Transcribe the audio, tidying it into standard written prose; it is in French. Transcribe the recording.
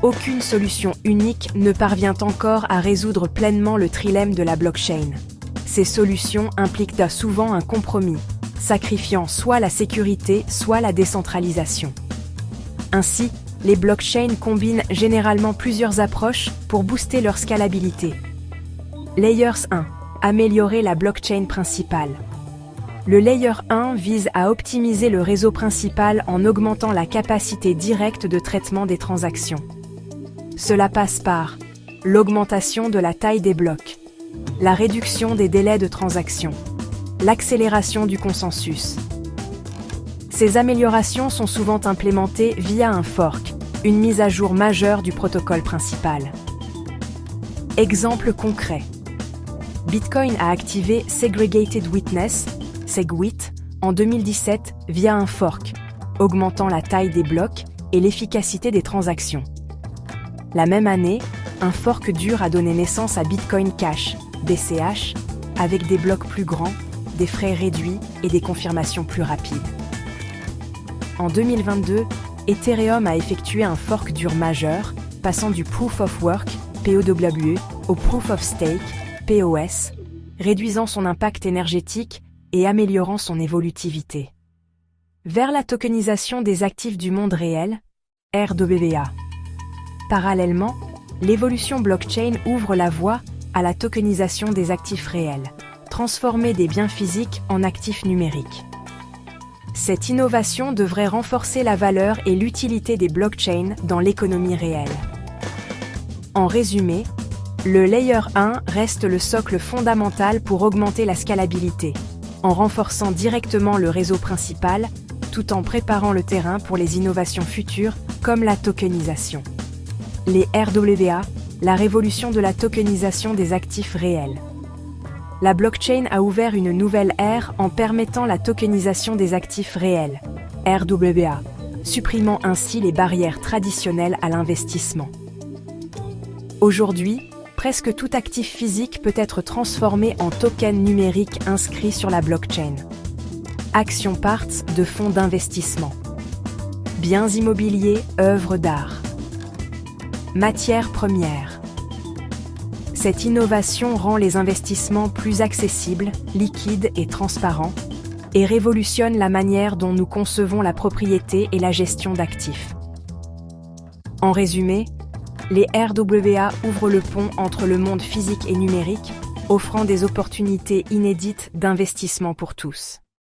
aucune solution unique ne parvient encore à résoudre pleinement le trilemme de la blockchain. Ces solutions impliquent souvent un compromis, sacrifiant soit la sécurité, soit la décentralisation. Ainsi, les blockchains combinent généralement plusieurs approches pour booster leur scalabilité. Layers 1. Améliorer la blockchain principale. Le Layer 1 vise à optimiser le réseau principal en augmentant la capacité directe de traitement des transactions. Cela passe par l'augmentation de la taille des blocs, la réduction des délais de transaction, l'accélération du consensus. Ces améliorations sont souvent implémentées via un fork, une mise à jour majeure du protocole principal. Exemple concret. Bitcoin a activé Segregated Witness, SegWit, en 2017 via un fork, augmentant la taille des blocs et l'efficacité des transactions. La même année, un fork dur a donné naissance à Bitcoin Cash, BCH, avec des blocs plus grands, des frais réduits et des confirmations plus rapides. En 2022, Ethereum a effectué un fork dur majeur, passant du Proof of Work, POW, au Proof of Stake, POS, réduisant son impact énergétique et améliorant son évolutivité. Vers la tokenisation des actifs du monde réel, RWA. Parallèlement, l'évolution blockchain ouvre la voie à la tokenisation des actifs réels, transformer des biens physiques en actifs numériques. Cette innovation devrait renforcer la valeur et l'utilité des blockchains dans l'économie réelle. En résumé, le Layer 1 reste le socle fondamental pour augmenter la scalabilité, en renforçant directement le réseau principal, tout en préparant le terrain pour les innovations futures comme la tokenisation. Les RWA, la révolution de la tokenisation des actifs réels. La blockchain a ouvert une nouvelle ère en permettant la tokenisation des actifs réels, RWA, supprimant ainsi les barrières traditionnelles à l'investissement. Aujourd'hui, presque tout actif physique peut être transformé en token numérique inscrit sur la blockchain. Action parts de fonds d'investissement. Biens immobiliers, œuvres d'art. Matières premières. Cette innovation rend les investissements plus accessibles, liquides et transparents, et révolutionne la manière dont nous concevons la propriété et la gestion d'actifs. En résumé, les RWA ouvrent le pont entre le monde physique et numérique, offrant des opportunités inédites d'investissement pour tous.